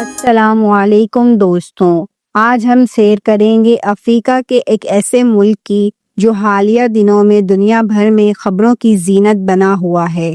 السلام علیکم دوستوں، آج ہم سیر کریں گے افریقہ کے ایک ایسے ملک کی جو حالیہ دنوں میں دنیا بھر میں خبروں کی زینت بنا ہوا ہے،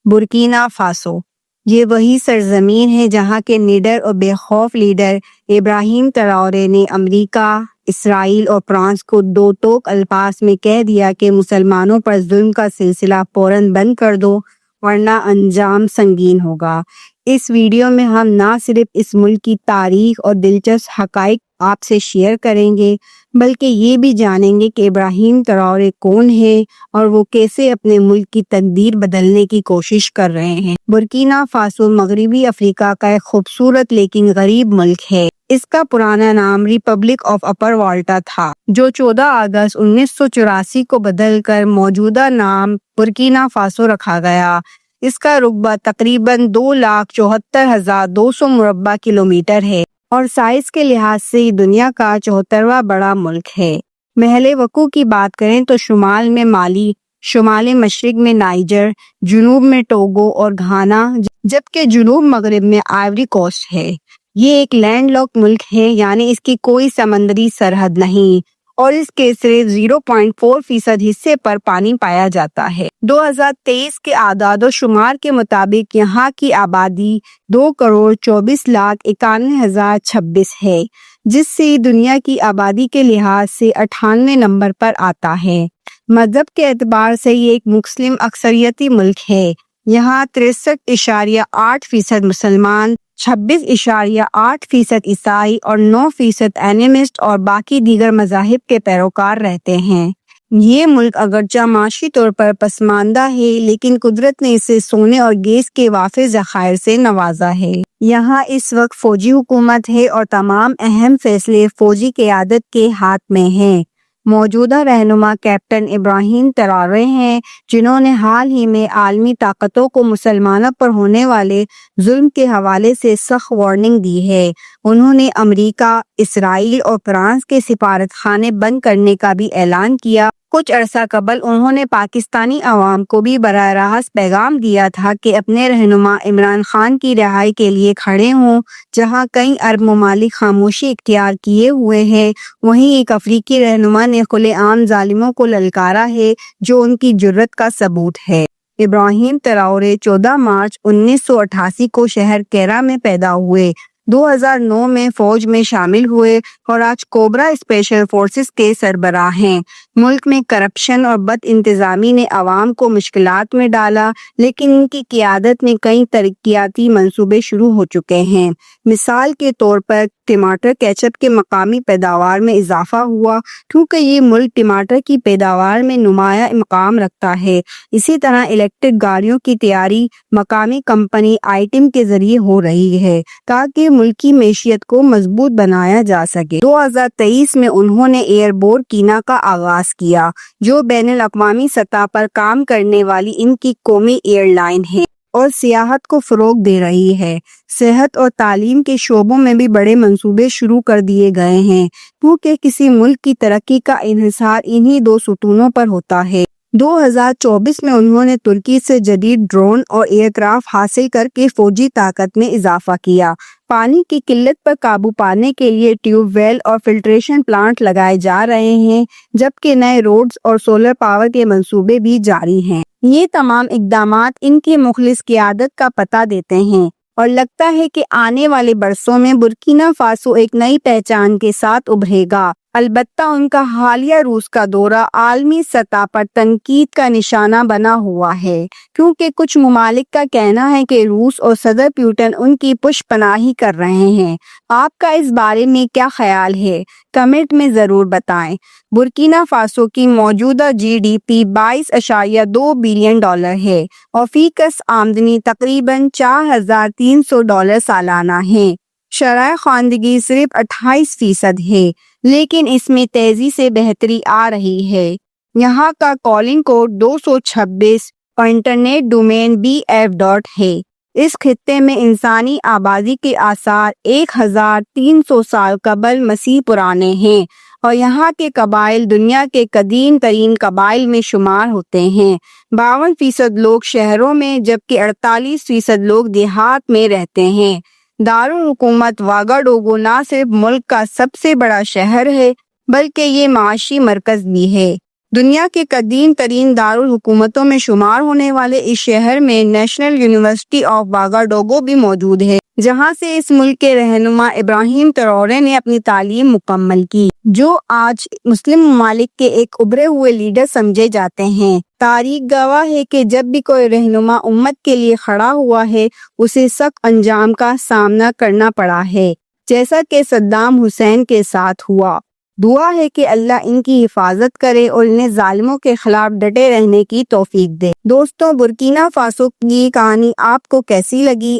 برکینا فاسو۔ یہ وہی سرزمین ہے جہاں کے نڈر اور بے خوف لیڈر ابراہیم تراورے نے امریکہ، اسرائیل اور فرانس کو دو ٹوک الفاظ میں کہہ دیا کہ مسلمانوں پر ظلم کا سلسلہ فوراً بند کر دو ورنہ انجام سنگین ہوگا۔ اس ویڈیو میں ہم نہ صرف اس ملک کی تاریخ اور دلچسپ حقائق آپ سے شیئر کریں گے بلکہ یہ بھی جانیں گے کہ ابراہیم تراورے کون ہے اور وہ کیسے اپنے ملک کی تقدیر بدلنے کی کوشش کر رہے ہیں۔ برکینا فاسو مغربی افریقہ کا ایک خوبصورت لیکن غریب ملک ہے۔ اس کا پرانا نام ریپبلک آف اپر والٹا تھا جو 14 اگست 1984 کو بدل کر موجودہ نام برکینا فاسو رکھا گیا۔ اس کا رقبہ تقریباً 2,74,200 مربع کلومیٹر ہے اور سائز کے لحاظ سے یہ دنیا کا 74واں بڑا ملک ہے۔ محل وقوع کی بات کریں تو شمال میں مالی، شمال مشرق میں نائجر، جنوب میں ٹوگو اور گھانا، جبکہ جنوب مغرب میں آئیوری کوسٹ ہے۔ یہ ایک لینڈ لاک ملک ہے، یعنی اس کی کوئی سمندری سرحد نہیں اور اس کے صرف 0.4% حصے پر پانی پایا جاتا ہے۔ 2023 کے اعداد و شمار کے مطابق یہاں کی آبادی 2,24,91,026 ہے، جس سے دنیا کی آبادی کے لحاظ سے 98 نمبر پر آتا ہے۔ مذہب کے اعتبار سے یہ ایک مسلم اکثریتی ملک ہے۔ یہاں 63.8% مسلمان، 26.8% عیسائی اور 9% اینیمسٹ اور باقی دیگر مذاہب کے پیروکار رہتے ہیں۔ یہ ملک اگرچہ معاشی طور پر پسماندہ ہے لیکن قدرت نے اسے سونے اور گیس کے وافر ذخائر سے نوازا ہے۔ یہاں اس وقت فوجی حکومت ہے اور تمام اہم فیصلے فوجی قیادت کے ہاتھ میں ہیں۔ موجودہ رہنما کیپٹن ابراہیم تراورے ہیں، جنہوں نے حال ہی میں عالمی طاقتوں کو مسلمانوں پر ہونے والے ظلم کے حوالے سے سخت وارننگ دی ہے۔ انہوں نے امریکہ، اسرائیل اور فرانس کے سفارت خانے بند کرنے کا بھی اعلان کیا۔ کچھ عرصہ قبل انہوں نے پاکستانی عوام کو بھی براہ راست پیغام دیا تھا کہ اپنے رہنما عمران خان کی رہائی کے لیے کھڑے ہوں۔ جہاں کئی عرب ممالک خاموشی اختیار کیے ہوئے ہیں، وہیں ایک افریقی رہنما نے کھلے عام ظالموں کو للکارا ہے، جو ان کی جرات کا ثبوت ہے۔ ابراہیم تراورے 14 مارچ 1988 کو شہر کیرا میں پیدا ہوئے۔ 2009 میں فوج میں شامل ہوئے اور آج کوبرا اسپیشل فورسز کے سربراہ ہیں۔ ملک میں کرپشن اور بد انتظامی نے عوام کو مشکلات میں ڈالا، لیکن ان کی قیادت میں کئی ترقیاتی منصوبے شروع ہو چکے ہیں۔ مثال کے طور پر ٹماٹر کیچپ کے مقامی پیداوار میں اضافہ ہوا، کیونکہ یہ ملک ٹماٹر کی پیداوار میں نمایاں مقام رکھتا ہے۔ اسی طرح الیکٹرک گاڑیوں کی تیاری مقامی کمپنی آئٹم کے ذریعے ہو رہی ہے تاکہ ملکی معیشت کو مضبوط بنایا جا سکے۔ 2023 میں انہوں نے ایئر بورکینا کا آغاز کیا، جو بین الاقوامی سطح پر کام کرنے والی ان کی قومی ایئر لائن ہے اور سیاحت کو فروغ دے رہی ہے۔ صحت اور تعلیم کے شعبوں میں بھی بڑے منصوبے شروع کر دیے گئے ہیں، کیونکہ کسی ملک کی ترقی کا انحصار انہی دو ستونوں پر ہوتا ہے۔ 2024 میں انہوں نے ترکی سے جدید ڈرون اور ایئر کرافٹ حاصل کر کے فوجی طاقت میں اضافہ کیا۔ پانی کی قلت پر قابو پانے کے لیے ٹیوب ویل اور فلٹریشن پلانٹ لگائے جا رہے ہیں، جبکہ نئے روڈز اور سولر پاور کے منصوبے بھی جاری ہیں۔ یہ تمام اقدامات ان کی مخلص قیادت کا پتہ دیتے ہیں اور لگتا ہے کہ آنے والے برسوں میں برکینا فاسو ایک نئی پہچان کے ساتھ ابھرے گا۔ البتہ ان کا حالیہ روس کا دورہ عالمی سطح پر تنقید کا نشانہ بنا ہوا ہے، کیونکہ کچھ ممالک کا کہنا ہے کہ روس اور صدر پوٹن ان کی پشت پناہی کر رہے ہیں۔ آپ کا اس بارے میں کیا خیال ہے؟ کمنٹ میں ضرور بتائیں۔ برکینا فاسو کی موجودہ جی ڈی پی $22.2 بلین ہے اور فی کس آمدنی تقریباً $4,300 سالانہ ہے۔ شرح خواندگی صرف 28% ہے، لیکن اس میں تیزی سے بہتری آ رہی ہے۔ یہاں کا کالنگ کوڈ 226 اور انٹرنیٹ ڈومین BF. ہے۔ اس خطے میں انسانی آبادی کے آثار 1,300 سال قبل مسیح پرانے ہیں اور یہاں کے قبائل دنیا کے قدیم ترین قبائل میں شمار ہوتے ہیں۔ 52% لوگ شہروں میں جبکہ 48% لوگ دیہات میں رہتے ہیں۔ دارالحکومت واگاڈوگو نہ صرف ملک کا سب سے بڑا شہر ہے بلکہ یہ معاشی مرکز بھی ہے۔ دنیا کے قدیم ترین دارالحکومتوں میں شمار ہونے والے اس شہر میں نیشنل یونیورسٹی آف واگاڈوگو بھی موجود ہے، جہاں سے اس ملک کے رہنما ابراہیم ٹراورے نے اپنی تعلیم مکمل کی، جو آج مسلم ممالک کے ایک ابھرے ہوئے لیڈر سمجھے جاتے ہیں۔ تاریخ گواہ ہے کہ جب بھی کوئی رہنما امت کے لیے کھڑا ہوا ہے، اسے سخت انجام کا سامنا کرنا پڑا ہے، جیسا کہ صدام حسین کے ساتھ ہوا۔ دعا ہے کہ اللہ ان کی حفاظت کرے اور انہیں ظالموں کے خلاف ڈٹے رہنے کی توفیق دے۔ دوستوں، برکینا فاسو کی کہانی آپ کو کیسی لگی؟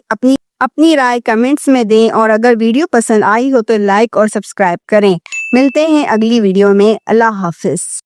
اپنی رائے کمنٹس میں دیں، اور اگر ویڈیو پسند آئی ہو تو لائک اور سبسکرائب کریں۔ ملتے ہیں اگلی ویڈیو میں۔ اللہ حافظ۔